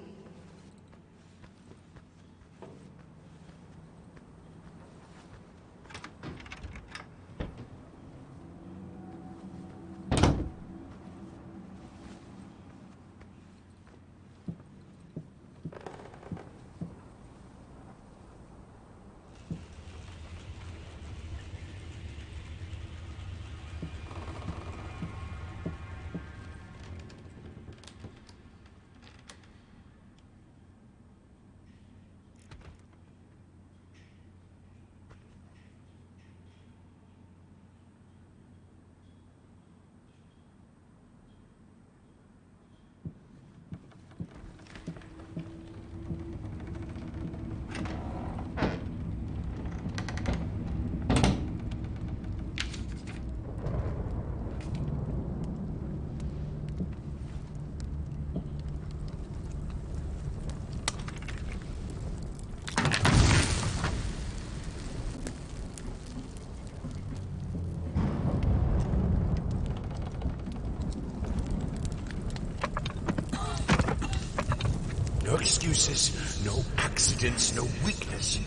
No excuses, no accidents, no weakness.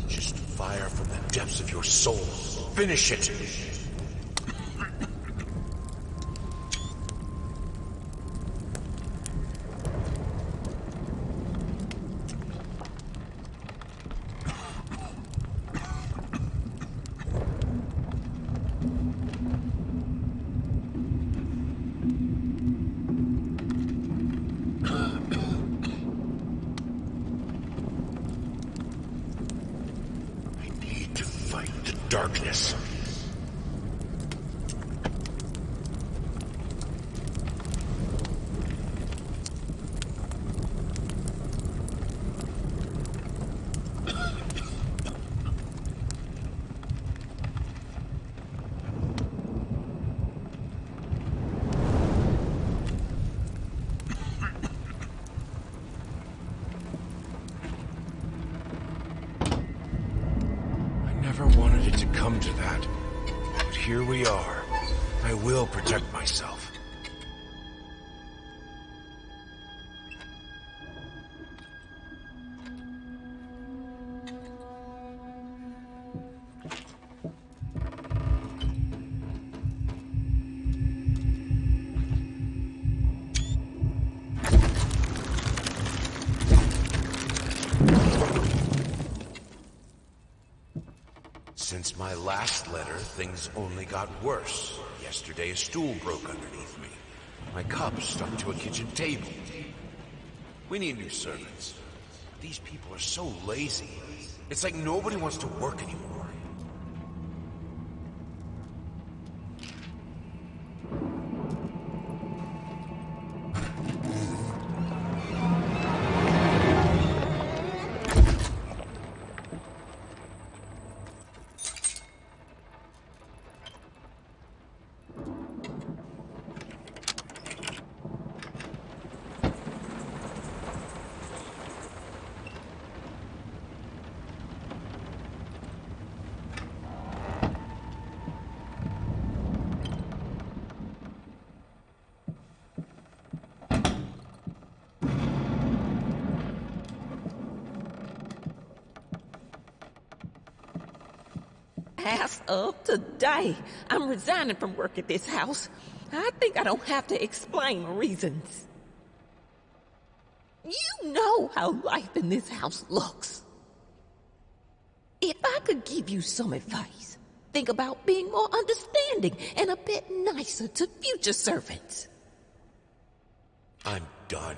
Just fire from the depths of your soul. Finish it! Darkness. Wanted it to come to that, but here we are. I will protect myself. Since my last letter, things only got worse. Yesterday, a stool broke underneath me. My cup stuck to a kitchen table. We need new servants. These people are so lazy. It's like nobody wants to work anymore. As of today, I'm resigning from work at this house. I think I don't have to explain my reasons. You know how life in this house looks. If I could give you some advice, think about being more understanding and a bit nicer to future servants. I'm done.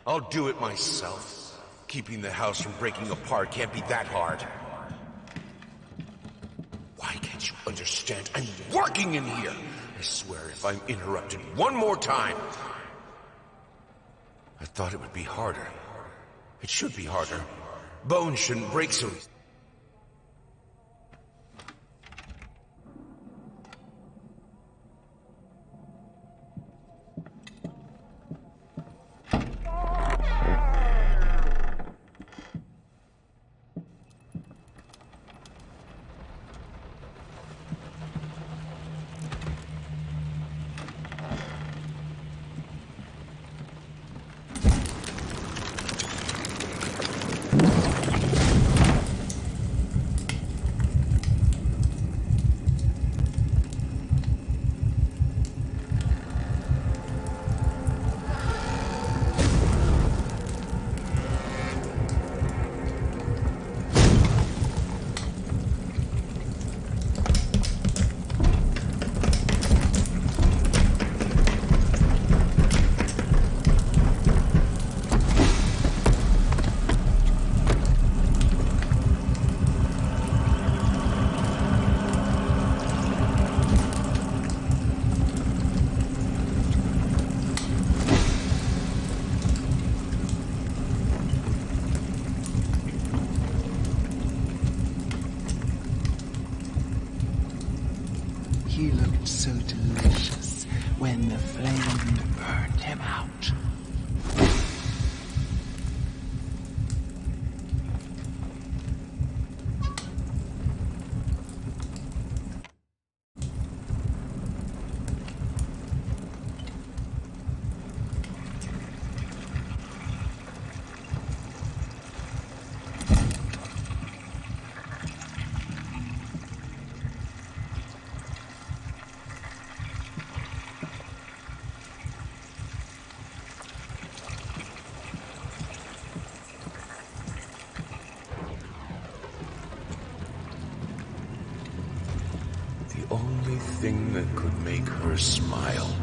I'll do it myself. Keeping the house from breaking apart can't be that hard. Why can't you understand? I'm working in here! I swear if I'm interrupted one more time... I thought it would be harder. It should be harder. Bones shouldn't break so... He looked so delicious when the flame burned him out. The only thing that could make her smile.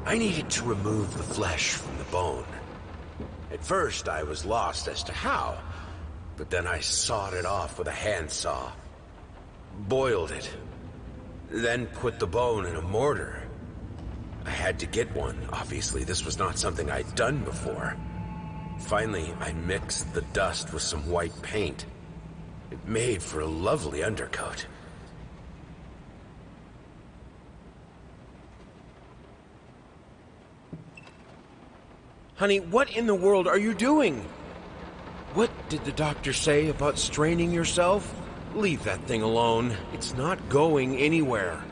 I needed to remove the flesh from the bone. At first, I was lost as to how, but then I sawed it off with a handsaw, boiled it, then put the bone in a mortar. I had to get one. Obviously, this was not something I'd done before. Finally, I mixed the dust with some white paint. It made for a lovely undercoat. Honey, what in the world are you doing? What did the doctor say about straining yourself? Leave that thing alone. It's not going anywhere.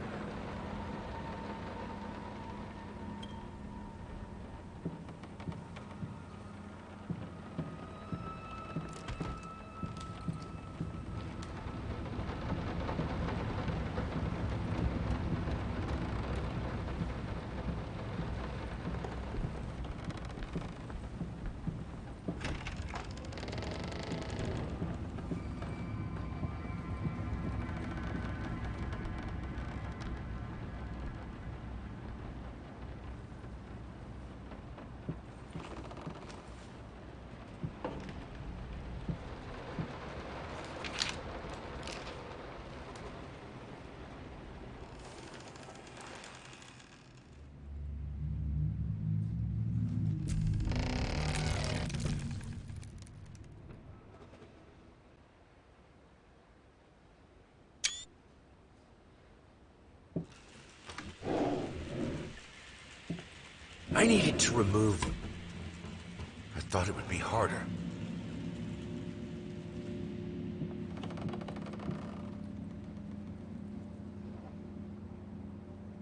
I needed to remove... I thought it would be harder.